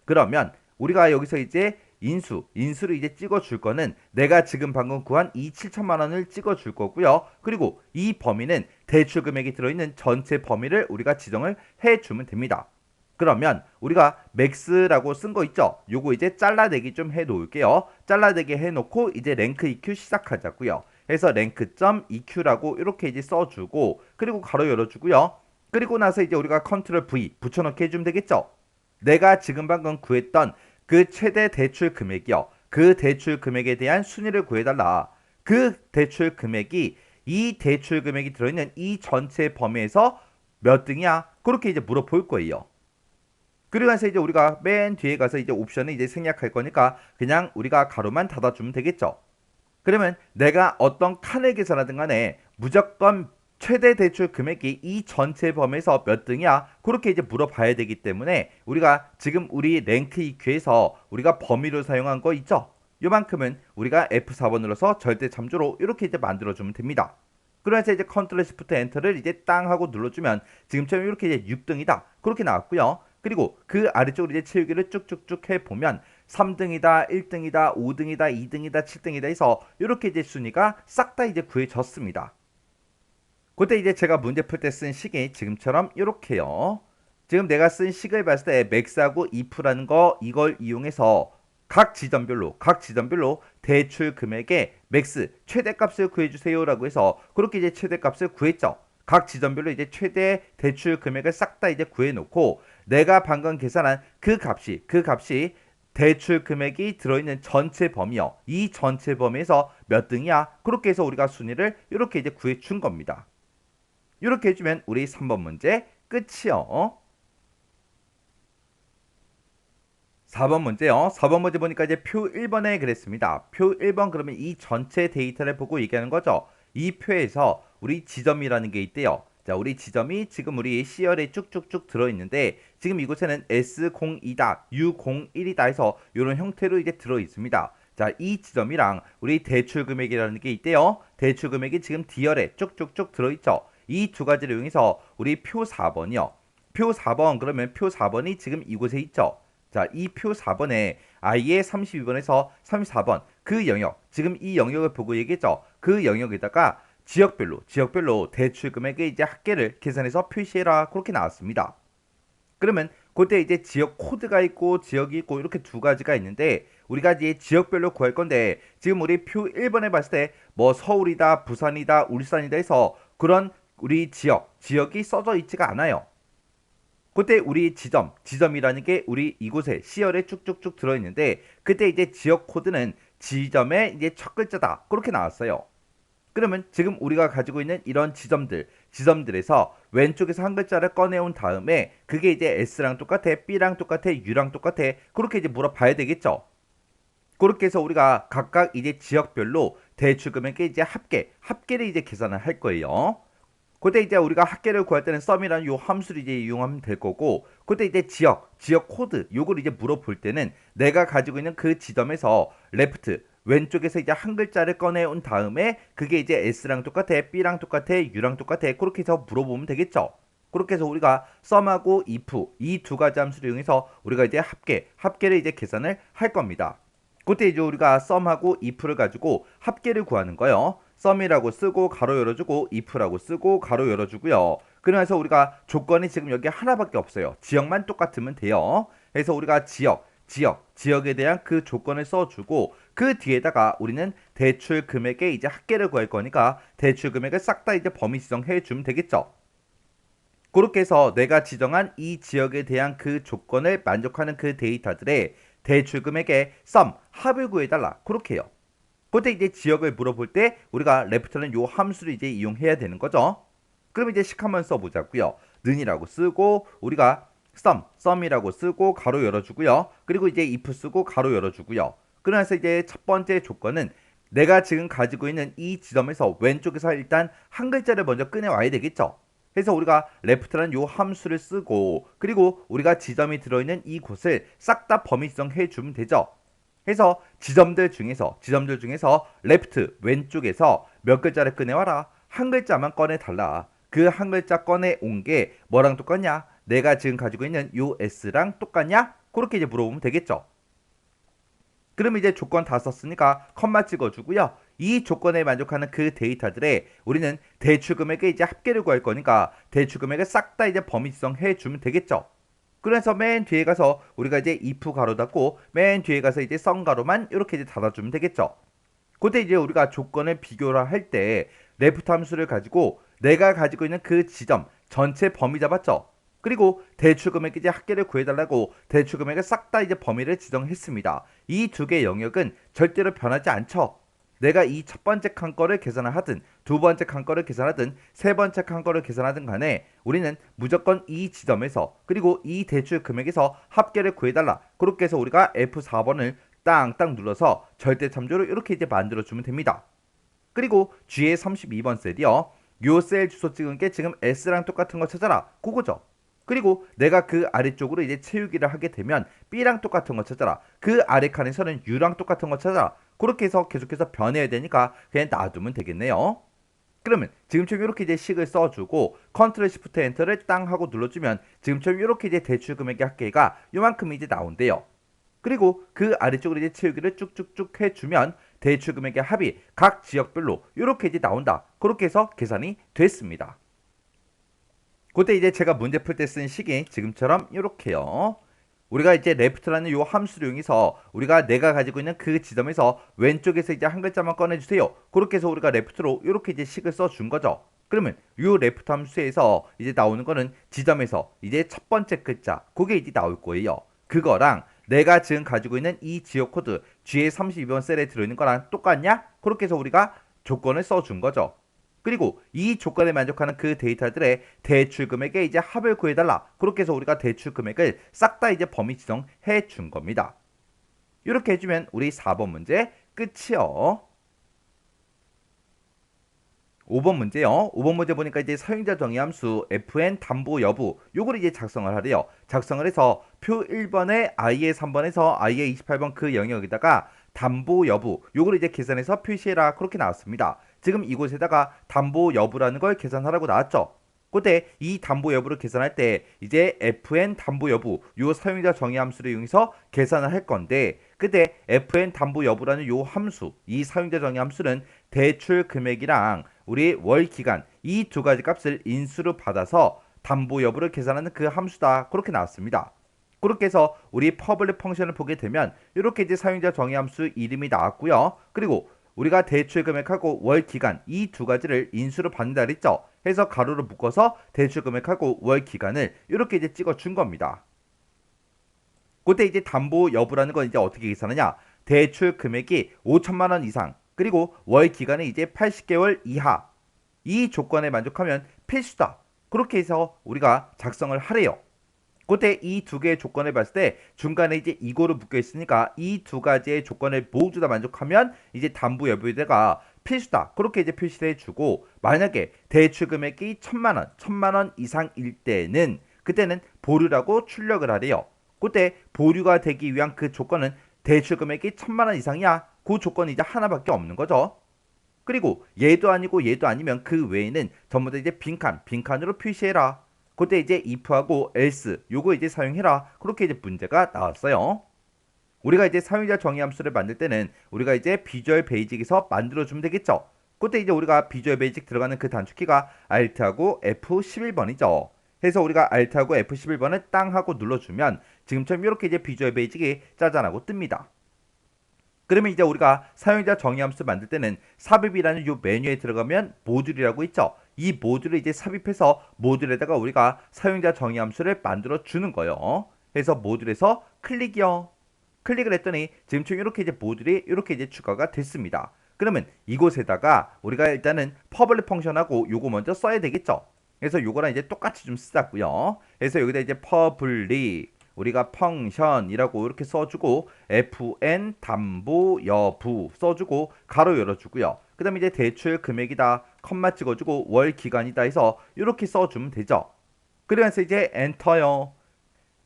그러면 우리가 여기서 이제 인수를 이제 찍어줄 거는 내가 지금 방금 구한 이 7천만 원을 찍어줄 거고요. 그리고 이 범위는 대출 금액이 들어있는 전체 범위를 우리가 지정을 해주면 됩니다. 그러면 우리가 맥스라고 쓴 거 있죠? 요거 이제 잘라내기 좀 해 놓을게요. 잘라내기 해놓고 이제 랭크 EQ 시작하자고요. 해서 랭크.eq라고 이렇게 이제 써주고 그리고 가로 열어주고요. 그리고 나서 이제 우리가 컨트롤 V 붙여넣기 해주면 되겠죠? 내가 지금 방금 구했던 그 최대 대출 금액이요. 그 대출 금액에 대한 순위를 구해달라. 그 대출 금액이 이 대출 금액이 들어있는 이 전체 범위에서 몇 등이야? 그렇게 이제 물어볼 거예요. 그리고 나서 이제 우리가 맨 뒤에 가서 이제 옵션을 이제 생략할 거니까 그냥 우리가 가로만 닫아주면 되겠죠. 그러면 내가 어떤 칸을 계산하든 간에 무조건 최대 대출 금액이 이 전체 범위에서 몇 등이야? 그렇게 이제 물어봐야 되기 때문에 우리가 지금 우리 랭크 EQ에서 우리가 범위로 사용한 거 있죠? 요만큼은 우리가 F4번 눌러서 절대 참조로 이렇게 이제 만들어주면 됩니다. 그래서 이제 컨트롤 시프트 엔터를 이제 땅 하고 눌러주면 지금처럼 이렇게 이제 6등이다. 그렇게 나왔고요. 그리고 그 아래쪽으로 이제 채우기를 쭉쭉쭉 해보면 3등이다, 1등이다, 5등이다, 2등이다, 7등이다 해서 이렇게 이제 순위가 싹 다 이제 구해졌습니다. 그때 이제 제가 문제 풀 때 쓴 식이 지금처럼 이렇게요. 지금 내가 쓴 식을 봤을 때 맥스하고 if라는 거 이걸 이용해서 각 지점별로 대출 금액의 맥스 최대값을 구해주세요라고 해서 그렇게 이제 최대값을 구했죠. 각 지점별로 이제 최대 대출 금액을 싹 다 이제 구해놓고 내가 방금 계산한 그 값이 대출 금액이 들어있는 전체 범위요. 이 전체 범위에서 몇 등이야? 그렇게 해서 우리가 순위를 이렇게 이제 구해준 겁니다. 이렇게 해주면 우리 3번 문제 끝이요. 4번 문제요. 4번 문제 보니까 이제 표 1번에 그랬습니다. 표 1번 그러면 이 전체 데이터를 보고 얘기하는 거죠. 이 표에서 우리 지점이라는 게 있대요. 자, 우리 지점이 지금 우리 C열에 쭉쭉쭉 들어있는데 지금 이곳에는 S02다, U01이다 해서 이런 형태로 이제 들어있습니다. 자, 이 지점이랑 우리 대출 금액이라는 게 있대요. 대출 금액이 지금 D열에 쭉쭉쭉 들어있죠. 이 두 가지를 이용해서 우리 표 4번이요. 표 4번 그러면 표 4번이 지금 이곳에 있죠. 자, 이 표 4번에 I의 32번에서 34번 그 영역, 지금 이 영역을 보고 얘기했죠. 그 영역에다가 지역별로 대출 금액의 이제 합계를 계산해서 표시해라 그렇게 나왔습니다. 그러면 그때 이제 지역 코드가 있고 지역이 있고 이렇게 두 가지가 있는데 우리가 이제 지역별로 구할 건데 지금 우리 표 1번에 봤을 때 뭐 서울이다, 부산이다, 울산이다 해서 그런 우리 지역이 써져 있지가 않아요. 그때 우리 지점이라는 게 우리 이곳에 C열에 쭉쭉쭉 들어있는데 그때 이제 지역 코드는 지점의 이제 첫 글자다 그렇게 나왔어요. 그러면 지금 우리가 가지고 있는 이런 지점들에서 왼쪽에서 한 글자를 꺼내온 다음에 그게 이제 S랑 똑같아, B랑 똑같아, U랑 똑같아 그렇게 이제 물어봐야 되겠죠. 그렇게 해서 우리가 각각 이제 지역별로 대출 금액의 이제 합계를 이제 계산을 할 거예요. 그때 이제 우리가 합계를 구할 때는 썸이라는 요 함수를 이제 이용하면 될 거고, 그때 이제 지역 코드 요걸 이제 물어볼 때는 내가 가지고 있는 그 지점에서 레프트 왼쪽에서 이제 한 글자를 꺼내온 다음에 그게 이제 S랑 똑같아, B랑 똑같아, U랑 똑같아 그렇게 해서 물어보면 되겠죠. 그렇게 해서 우리가 썸하고 if 이 두 가지 함수를 이용해서 우리가 이제 합계를 이제 계산을 할 겁니다. 그때 이제 우리가 썸하고 if를 가지고 합계를 구하는 거예요. 썸이라고 쓰고 가로 열어주고 if라고 쓰고 가로 열어주고요. 그래서 우리가 조건이 지금 여기 하나밖에 없어요. 지역만 똑같으면 돼요. 그래서 우리가 지역에 대한 그 조건을 써주고 그 뒤에다가 우리는 대출 금액의 이제 합계를 구할 거니까 대출 금액을 싹 다 이제 범위 지정해 주면 되겠죠. 그렇게 해서 내가 지정한 이 지역에 대한 그 조건을 만족하는 그 데이터들의 대출 금액의 합을 구해달라 그렇게 해요. 그때 이제 지역을 물어볼 때 우리가 레프트는 요 함수를 이제 이용해야 되는 거죠. 그럼 이제 식 한번 써보자고요. 는이라고 쓰고 우리가 썸이라고 쓰고 가로 열어주고요. 그리고 이제 if 쓰고 가로 열어주고요. 그래서 이제 첫 번째 조건은 내가 지금 가지고 있는 이 지점에서 왼쪽에서 일단 한 글자를 먼저 꺼내와야 되겠죠. 그래서 우리가 레프트라는 요 함수를 쓰고 그리고 우리가 지점이 들어있는 이곳을 싹 다 범위 지정해 주면 되죠. 해서 지점들 중에서 레프트 왼쪽에서 몇 글자를 꺼내와라. 한 글자만 꺼내달라. 그 한 글자 꺼내온 게 뭐랑 똑같냐? 내가 지금 가지고 있는 요 S랑 똑같냐? 그렇게 이제 물어보면 되겠죠. 그럼 이제 조건 다 썼으니까 컴마 찍어주고요. 이 조건에 만족하는 그 데이터들에 우리는 대출 금액의 이제 합계를 구할 거니까 대출 금액을 싹 다 이제 범위 지정해 주면 되겠죠. 그래서 맨 뒤에 가서 우리가 이제 if 가로 닫고 맨 뒤에 가서 이제 썸 가로만 이렇게 이제 닫아주면 되겠죠. 그때 이제 우리가 조건을 비교를 할 때 레프트 함수를 가지고 내가 가지고 있는 그 지점 전체 범위 잡았죠. 그리고 대출 금액 이제 합계를 구해달라고 대출 금액을 싹 다 이제 범위를 지정했습니다. 이 두 개의 영역은 절대로 변하지 않죠. 내가 이 첫 번째 칸 거를 계산을 하든 두 번째 칸 거를 계산하든 세 번째 칸 거를 계산하든 간에 우리는 무조건 이 지점에서 그리고 이 대출 금액에서 합계를 구해달라. 그렇게 해서 우리가 F4번을 땅땅 눌러서 절대 참조로 이렇게 이제 만들어주면 됩니다. 그리고 G의 32번 셀이요. 요 셀 주소 찍은 게 지금 S랑 똑같은 거 찾아라. 그거죠. 그리고 내가 그 아래쪽으로 이제 채우기를 하게 되면 B랑 똑같은 거 찾아라. 그 아래 칸에서는 U랑 똑같은 거 찾아라. 그렇게 해서 계속해서 변해야 되니까 그냥 놔두면 되겠네요. 그러면 지금처럼 이렇게 이제 식을 써주고 컨트롤 시프트 엔터를 땅 하고 눌러주면 지금처럼 이렇게 이제 대출 금액의 합계가 요만큼 이제 나온대요. 그리고 그 아래쪽으로 이제 채우기를 쭉쭉쭉 해주면 대출 금액의 합이 각 지역별로 이렇게 이제 나온다. 그렇게 해서 계산이 됐습니다. 그때 이제 제가 문제 풀 때 쓴 식이 지금처럼 이렇게요. 우리가 이제 left라는 요 함수를 이용해서 우리가 내가 가지고 있는 그 지점에서 왼쪽에서 이제 한 글자만 꺼내주세요. 그렇게 해서 우리가 left로 이렇게 이제 식을 써준 거죠. 그러면 요 left 함수에서 이제 나오는 거는 지점에서 이제 첫 번째 글자 그게 이제 나올 거예요. 그거랑 내가 지금 가지고 있는 이 지역 코드 G의 32번 셀에 들어있는 거랑 똑같냐? 그렇게 해서 우리가 조건을 써준 거죠. 그리고 이 조건에 만족하는 그 데이터들의 대출 금액에 이제 합을 구해달라. 그렇게 해서 우리가 대출 금액을 싹 다 이제 범위 지정해 준 겁니다. 이렇게 해주면 우리 4번 문제 끝이요. 5번 문제요. 5번 문제 보니까 이제 사용자 정의 함수 fn 담보 여부 요걸 이제 작성을 하래요. 작성을 해서 표 1번에 i의 3번에서 i의 28번 그 영역에다가 담보 여부 요걸 이제 계산해서 표시해라. 그렇게 나왔습니다. 지금 이곳에다가 담보 여부라는 걸 계산하라고 나왔죠. 그때 이 담보 여부를 계산할 때 이제 fn 담보 여부 요 사용자 정의 함수를 이용해서 계산을 할 건데 그때 fn 담보 여부라는 요 함수 이 사용자 정의 함수는 대출 금액이랑 우리 월 기간 이 두 가지 값을 인수로 받아서 담보 여부를 계산하는 그 함수다. 그렇게 나왔습니다. 그렇게 해서 우리 퍼블릭 펑션을 보게 되면 이렇게 이제 사용자 정의 함수 이름이 나왔고요. 그리고 우리가 대출 금액하고 월 기간 이 두 가지를 인수로 받는다 그랬죠. 해서 가로로 묶어서 대출 금액하고 월 기간을 이렇게 이제 찍어 준 겁니다. 그때 이제 담보 여부라는 건 이제 어떻게 계산하냐? 대출 금액이 5천만 원 이상 그리고 월 기간이 이제 80개월 이하 이 조건에 만족하면 필수다. 그렇게 해서 우리가 작성을 하래요. 그때 이 두 개의 조건을 봤을 때 중간에 이제 이거로 묶여 있으니까 이 두 가지의 조건을 모두 다 만족하면 이제 담보 여부에다가 필수다. 그렇게 이제 표시를 해주고 만약에 대출 금액이 1,000만 원 이상일 때는 그때는 보류라고 출력을 하래요. 그때 보류가 되기 위한 그 조건은 대출 금액이 1,000만 원 이상이야. 그 조건이 이제 하나밖에 없는 거죠. 그리고 얘도 아니고 얘도 아니면 그 외에는 전부 다 이제 빈칸으로 표시해라. 그때 이제 if하고 else 요거 이제 사용해라. 그렇게 이제 문제가 나왔어요. 우리가 이제 사용자 정의 함수를 만들 때는 우리가 이제 비주얼 베이직에서 만들어주면 되겠죠. 그때 이제 우리가 비주얼 베이직 들어가는 그 단축키가 Alt하고 F11번이죠. 해서 우리가 Alt하고 F11번을 땅 하고 눌러주면 지금처럼 이렇게 이제 비주얼 베이직이 짜잔하고 뜹니다. 그러면 이제 우리가 사용자 정의 함수 만들 때는 삽입이라는 요 메뉴에 들어가면 모듈이라고 있죠. 이 모듈을 이제 삽입해서 모듈에다가 우리가 사용자 정의 함수를 만들어 주는 거예요. 그래서 모듈에서 클릭이요. 클릭을 했더니 지금처럼 이렇게 이제 모듈이 이렇게 이제 추가가 됐습니다. 그러면 이곳에다가 우리가 일단은 퍼블릭 펑션하고 요거 먼저 써야 되겠죠. 그래서 요거랑 이제 똑같이 좀 쓰자고요. 그래서 여기다 이제 퍼블릭 우리가 펑션이라고 이렇게 써주고 fn 담보 여부 써주고 가로 열어주고요. 그 다음에 이제 대출 금액이다 컴마 찍어주고 월 기간이다 해서 이렇게 써주면 되죠. 그러면서 이제 엔터요.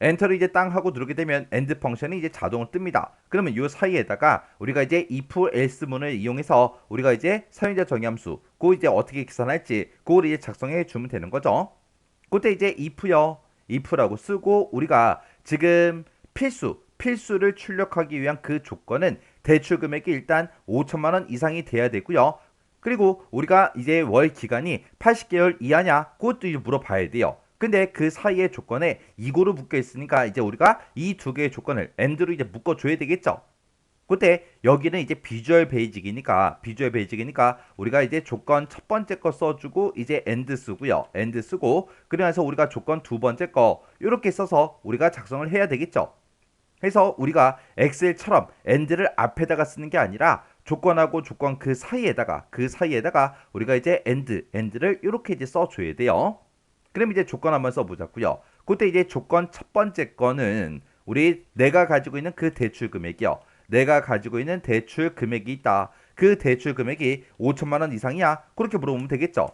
엔터를 이제 땅 하고 누르게 되면 end 펑션이 이제 자동으로 뜹니다. 그러면 이 사이에다가 우리가 이제 if else 문을 이용해서 우리가 이제 사용자 정의함수 그거 이제 어떻게 계산할지 그걸 이제 작성해 주면 되는 거죠. 그때 이제 if라고 쓰고 우리가 지금 필수를 출력하기 위한 그 조건은 대출 금액이 일단 5천만 원 이상이 돼야 되고요. 그리고 우리가 이제 월 기간이 80개월 이하냐 그것도 이제 물어봐야 돼요. 근데 그 사이의 조건에 이고로 묶여 있으니까 이제 우리가 이 두 개의 조건을 and로 이제 묶어줘야 되겠죠. 그때 여기는 이제 비주얼 베이직이니까 우리가 이제 조건 첫 번째 거 써주고 이제 end 쓰고요. end 쓰고 그러면서 우리가 조건 두 번째 거 이렇게 써서 우리가 작성을 해야 되겠죠. 그래서 우리가 엑셀처럼 end를 앞에다가 쓰는 게 아니라 조건하고 조건 그 사이에다가 우리가 이제 end를 이렇게 이제 써줘야 돼요. 그럼 이제 조건 한번 써보자고요. 그때 이제 조건 첫 번째 거는 우리 내가 가지고 있는 그 대출 금액이요. 내가 가지고 있는 대출 금액이 있다. 그 대출 금액이 5천만 원 이상이야. 그렇게 물어보면 되겠죠.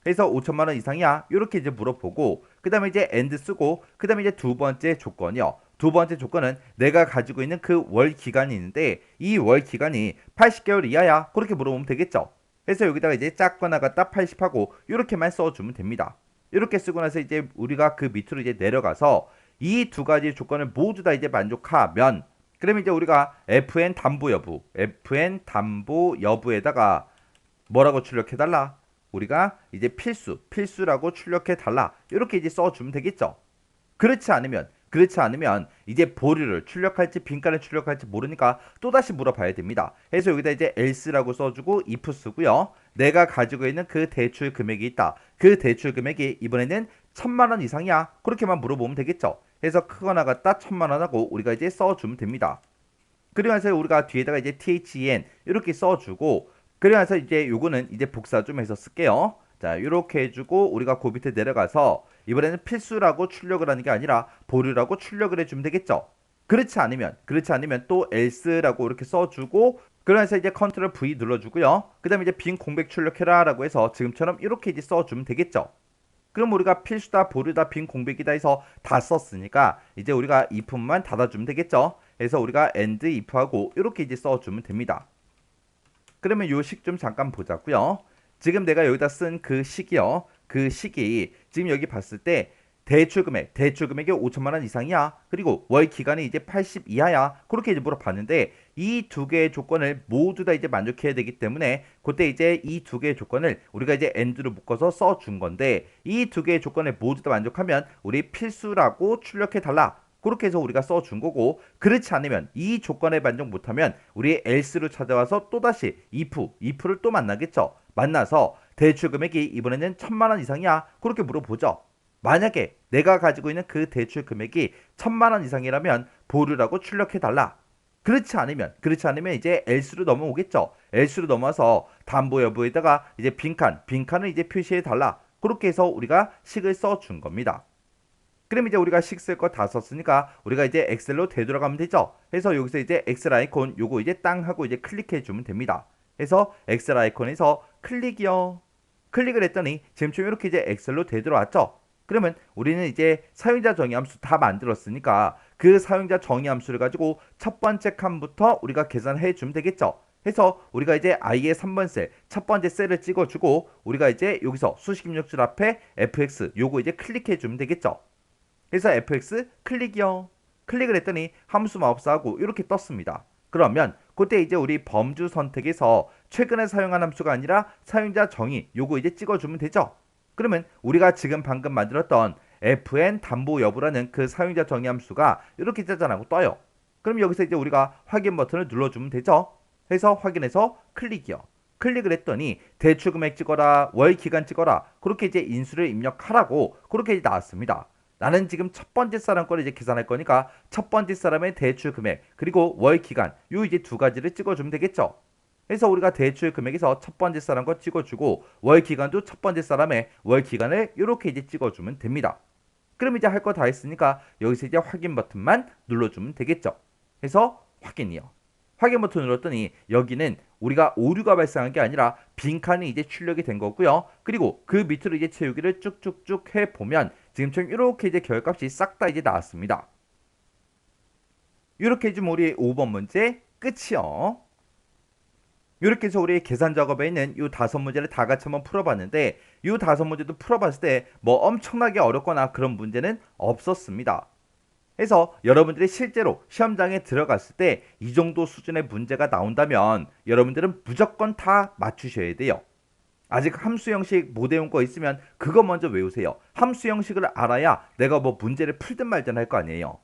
그래서 5천만 원 이상이야. 이렇게 이제 물어보고 그 다음에 이제 end 쓰고 그 다음에 이제 두 번째 조건이요. 두 번째 조건은 내가 가지고 있는 그 월 기간이 있는데 이 월 기간이 80개월 이하야. 그렇게 물어보면 되겠죠. 그래서 여기다가 이제 작거나 같다 80하고 이렇게만 써주면 됩니다. 이렇게 쓰고 나서 이제 우리가 그 밑으로 이제 내려가서 이 두 가지 조건을 모두 다 이제 만족하면 그러면 이제 우리가 FN 담보 여부에다가 뭐라고 출력해달라? 우리가 이제 필수라고 출력해달라. 이렇게 이제 써주면 되겠죠. 그렇지 않으면 이제 보류를 출력할지 빈칸을 출력할지 모르니까 또다시 물어봐야 됩니다. 그래서 여기다 이제 else라고 써주고 if 쓰고요. 내가 가지고 있는 그 대출 금액이 있다. 그 대출 금액이 이번에는 1,000만 원 이상이야. 그렇게만 물어보면 되겠죠. 그래서 크거나 같다 1,000만 원 하고 우리가 이제 써주면 됩니다. 그러면서 우리가 뒤에다가 이제 then 이렇게 써주고 그러면서 이제 요거는 이제 복사 좀 해서 쓸게요. 자, 이렇게 해주고 우리가 그 밑에 내려가서 이번에는 필수라고 출력을 하는 게 아니라 보류라고 출력을 해주면 되겠죠. 그렇지 않으면 또 else라고 이렇게 써주고 그러면서 이제 컨트롤 V 눌러주고요. 그 다음에 이제 빈 공백 출력해라 라고 해서 지금처럼 이렇게 이제 써주면 되겠죠. 그럼 우리가 필수다, 보류다, 빈 공백이다 해서 다 썼으니까 이제 우리가 if만 닫아주면 되겠죠. 그래서 우리가 end if하고 이렇게 이제 써주면 됩니다. 그러면 요 식 좀 잠깐 보자고요. 지금 내가 여기다 쓴 그 식이요. 그 식이 지금 여기 봤을 때 대출 금액이 5천만 원 이상이야. 그리고 월 기간이 이제 80 이하야. 그렇게 이제 물어봤는데 이 두 개의 조건을 모두 다 이제 만족해야 되기 때문에 그때 이제 이 두 개의 조건을 우리가 이제 and로 묶어서 써준 건데 이 두 개의 조건을 모두 다 만족하면 우리 필수라고 출력해 달라. 그렇게 해서 우리가 써준 거고 그렇지 않으면 이 조건에 만족 못하면 우리 else로 찾아와서 또다시 if를 또 만나겠죠. 만나서 대출 금액이 이번에는 1,000만 원 이상이야. 그렇게 물어보죠. 만약에 내가 가지고 있는 그 대출 금액이 1,000만 원 이상이라면 보류라고 출력해달라. 그렇지 않으면 이제 else로 넘어오겠죠. else로 넘어서 담보 여부에다가 이제 빈칸을 이제 표시해달라. 그렇게 해서 우리가 식을 써준 겁니다. 그럼 이제 우리가 식 쓸 거 다 썼으니까 우리가 이제 엑셀로 되돌아가면 되죠. 그래서 여기서 이제 엑셀 아이콘 요거 이제 땅 하고 이제 클릭해 주면 됩니다. 그래서 엑셀 아이콘에서 클릭을 했더니 지금처럼 이렇게 이제 엑셀로 되돌아왔죠. 그러면 우리는 이제 사용자 정의 함수 다 만들었으니까 그 사용자 정의 함수를 가지고 첫 번째 칸부터 우리가 계산해 주면 되겠죠. 해서 우리가 이제 i의 3번 셀, 첫 번째 셀을 찍어주고 우리가 이제 여기서 수식 입력줄 앞에 fx 요거 이제 클릭해 주면 되겠죠. 그래서 fx 클릭을 했더니 함수 마법사하고 이렇게 떴습니다. 그러면 그때 이제 우리 범주 선택에서 최근에 사용한 함수가 아니라 사용자 정의 요거 이제 찍어주면 되죠. 그러면 우리가 지금 방금 만들었던 fn 담보 여부라는 그 사용자 정의 함수가 이렇게 짜잔하고 떠요. 그럼 여기서 이제 우리가 확인 버튼을 눌러주면 되죠. 해서 확인해서 클릭을 했더니 대출 금액 찍어라, 월 기간 찍어라, 그렇게 이제 인수를 입력하라고 그렇게 이제 나왔습니다. 나는 지금 첫 번째 사람 거를 이제 계산할 거니까 첫 번째 사람의 대출 금액 그리고 월 기간 요 이제 두 가지를 찍어주면 되겠죠. 그래서 우리가 대출 금액에서 첫 번째 사람 거 찍어주고 월 기간도 첫 번째 사람의 월 기간을 이렇게 이제 찍어주면 됩니다. 그럼 이제 할 거 다 했으니까 여기서 이제 확인 버튼만 눌러주면 되겠죠. 그래서 확인 버튼 눌렀더니 여기는 우리가 오류가 발생한 게 아니라 빈칸이 이제 출력이 된 거고요. 그리고 그 밑으로 이제 채우기를 쭉쭉쭉 해보면 지금처럼 이렇게 이제 결값이 싹 다 이제 나왔습니다. 이렇게 해주면 우리 5번 문제 끝이요. 이렇게 해서 우리 계산 작업에 있는 이 5문제를 다 같이 한번 풀어봤는데 이 5문제도 풀어봤을 때 뭐 엄청나게 어렵거나 그런 문제는 없었습니다. 그래서 여러분들이 실제로 시험장에 들어갔을 때 이 정도 수준의 문제가 나온다면 여러분들은 무조건 다 맞추셔야 돼요. 아직 함수 형식 못 외운 거 있으면 그거 먼저 외우세요. 함수 형식을 알아야 내가 뭐 문제를 풀든 말든 할 거 아니에요.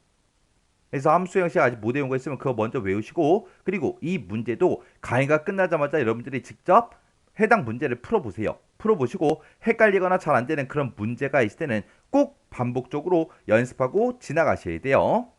그래서 함수 형식 아직 못 외운 거 있으면 그거 먼저 외우시고, 그리고 이 문제도 강의가 끝나자마자 여러분들이 직접 해당 문제를 풀어보세요. 풀어보시고 헷갈리거나 잘 안 되는 그런 문제가 있을 때는 꼭 반복적으로 연습하고 지나가셔야 돼요.